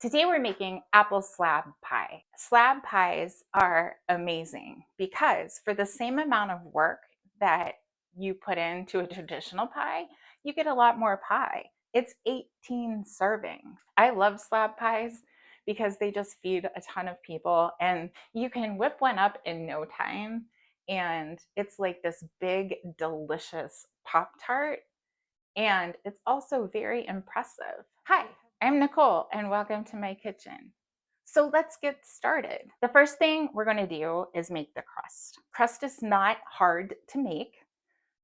Today we're making apple slab pie. Slab pies are amazing because for the same amount of work that you put into a traditional pie, you get a lot more pie. It's 18 servings. I love slab pies because they just feed a ton of people and you can whip one up in no time. And it's like this big, delicious Pop-Tart. And it's also very impressive. Hi, I'm Nicole and welcome to my kitchen. So let's get started. The first thing we're going to do is make the crust. Crust is not hard to make.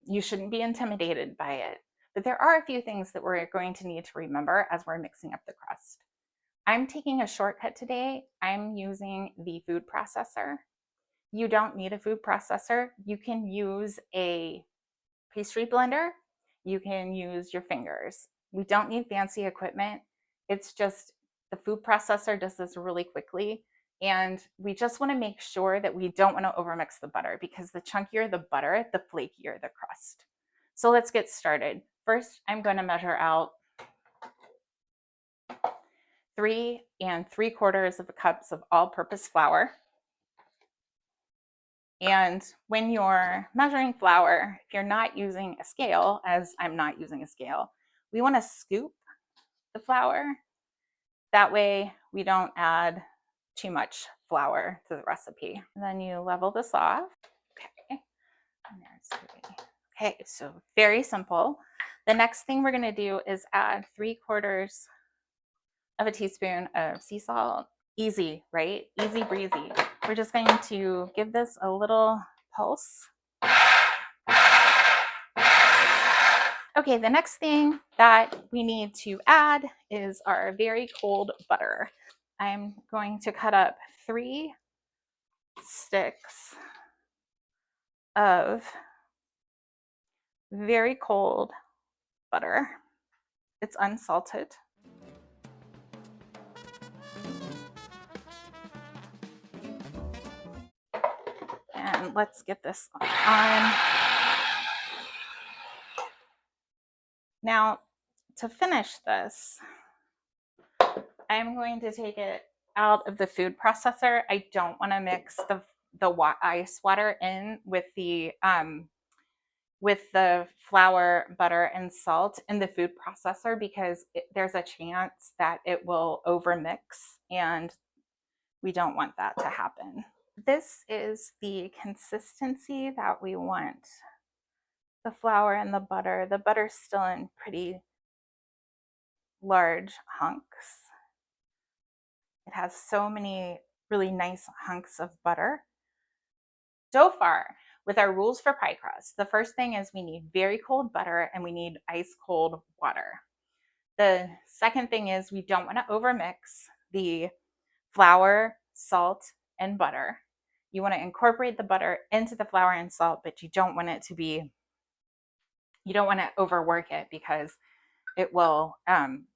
You shouldn't be intimidated by it, but there are a few things that we're going to need to remember as we're mixing up the crust. I'm taking a shortcut today. I'm using the food processor. You don't need a food processor. You can use a pastry blender. You can use your fingers. We don't need fancy equipment. It's just the food processor does this really quickly. And we just want to make sure that we don't want to overmix the butter because the chunkier the butter, the flakier the crust. So let's get started. First, I'm going to measure out 3 3/4 cups of all-purpose flour. And when you're measuring flour, if you're not using a scale, as I'm not using a scale, we want to scoop the flour. That way we don't add too much flour to the recipe. And then you level this off. Okay. And there's 3. Okay, so very simple. The next thing we're going to do is add 3/4 teaspoon of sea salt. Easy, right? Easy breezy. We're just going to give this a little pulse. Okay, the next thing that we need to add is our very cold butter. I'm going to cut up 3 sticks of very cold butter. It's unsalted. And let's get this on. Now, to finish this, I'm going to take it out of the food processor. I don't want to mix the ice water in with the flour, butter, and salt in the food processor because there's a chance that it will overmix, and we don't want that to happen. This is the consistency that we want. The flour and the butter's still in pretty large hunks. It has so many really nice hunks of butter. So far, with our rules for pie crust, the first thing is we need very cold butter and we need ice cold water. The second thing is we don't want to overmix the flour, salt, and butter. You want to incorporate the butter into the flour and salt, but you don't want to overwork it because it will,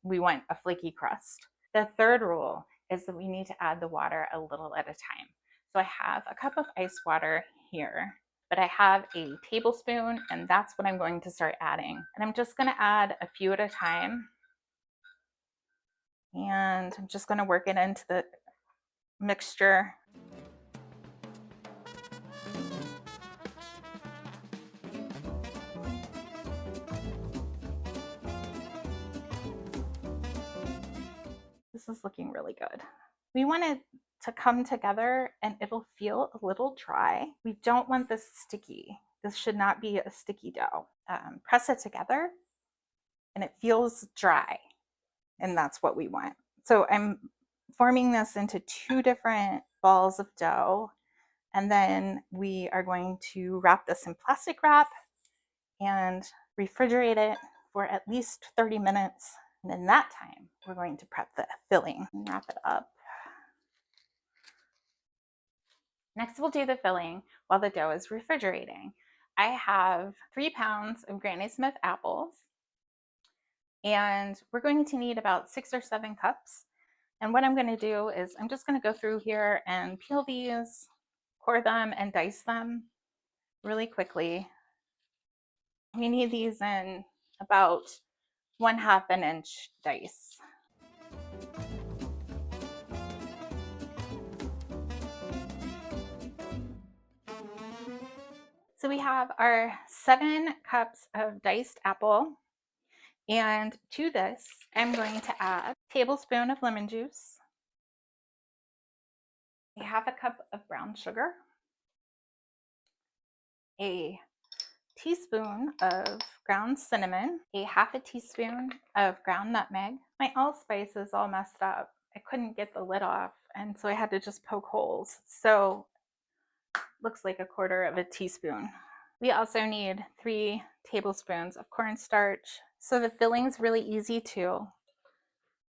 we want a flaky crust. The third rule is that we need to add the water a little at a time. So I have a cup of ice water here, but I have a tablespoon, and that's what I'm going to start adding. And I'm just going to add a few at a time. And I'm just going to work it into the mixture. This is looking really good. We want it to come together and it'll feel a little dry. We don't want this sticky. This should not be a sticky dough. Press it together and it feels dry, and that's what we want. So I'm forming this into 2 different balls of dough, and then we are going to wrap this in plastic wrap and refrigerate it for at least 30 minutes. And in that time, we're going to prep the filling and wrap it up. Next, we'll do the filling while the dough is refrigerating. I have 3 pounds of Granny Smith apples, and we're going to need about 6 or 7 cups. And what I'm going to do is I'm just going to go through here and peel these, core them, and dice them really quickly. We need these in about 1/2 inch dice. So we have our 7 cups of diced apple, and to this, I'm going to add a tablespoon of lemon juice, a half a cup of brown sugar, a teaspoon of ground cinnamon, a half a teaspoon of ground nutmeg. My allspice is all messed up. I couldn't get the lid off, and so I had to just poke holes. So looks like a quarter of a teaspoon. We also need 3 tablespoons of cornstarch. So the filling's really easy too.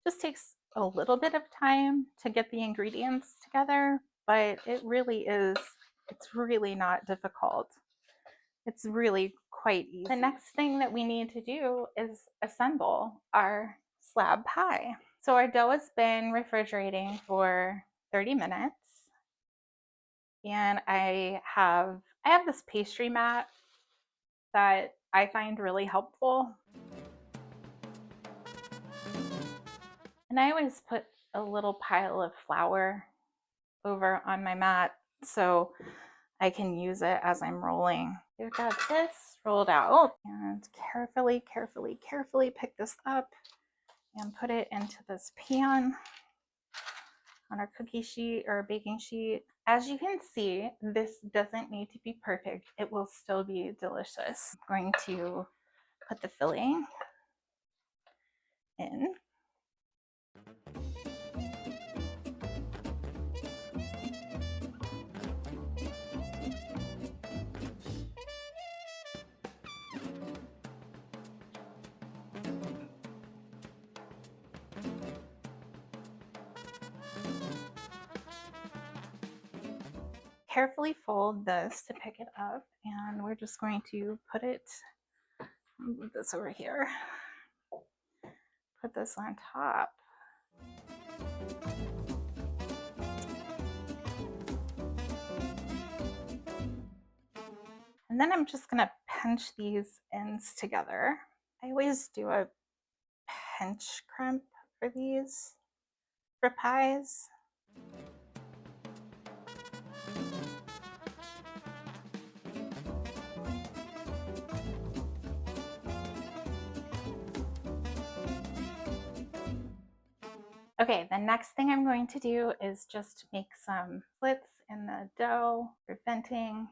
Just takes a little bit of time to get the ingredients together, but it's really not difficult. It's really quite easy. The next thing that we need to do is assemble our slab pie. So our dough has been refrigerating for 30 minutes. And I have this pastry mat that I find really helpful. And I always put a little pile of flour over on my mat so I can use it as I'm rolling. We've got this rolled out, and carefully pick this up and put it into this pan on our cookie sheet or baking sheet. As you can see, this doesn't need to be perfect. It will still be delicious. I'm going to put the filling in. Carefully fold this to pick it up, and we're just going to move this over here, put this on top. And then I'm just gonna pinch these ends together. I always do a pinch crimp for these, for pies. Okay, the next thing I'm going to do is just make some slits in the dough for venting.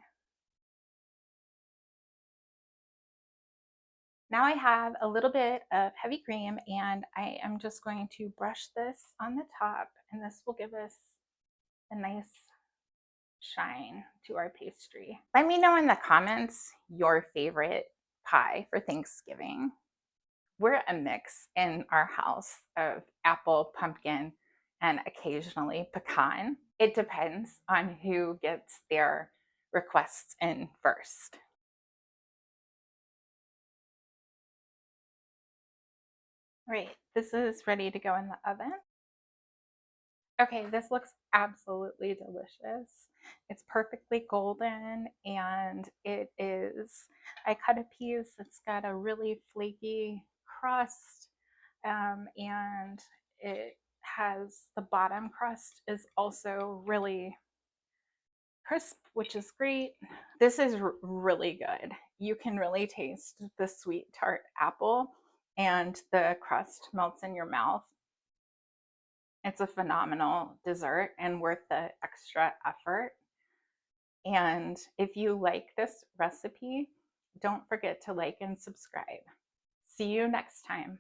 Now I have a little bit of heavy cream, and I am just going to brush this on the top, and this will give us a nice shine to our pastry. Let me know in the comments your favorite pie for Thanksgiving. We're a mix in our house of apple, pumpkin, and occasionally pecan. It depends on who gets their requests in first. Right, this is ready to go in the oven. Okay, this looks absolutely delicious. It's perfectly golden, and I cut a piece. It's got a really flaky crust, and the bottom crust is also really crisp, which is great. This is really good. You can really taste the sweet tart apple, and the crust melts in your mouth. It's a phenomenal dessert and worth the extra effort. And if you like this recipe, don't forget to like and subscribe. See you next time.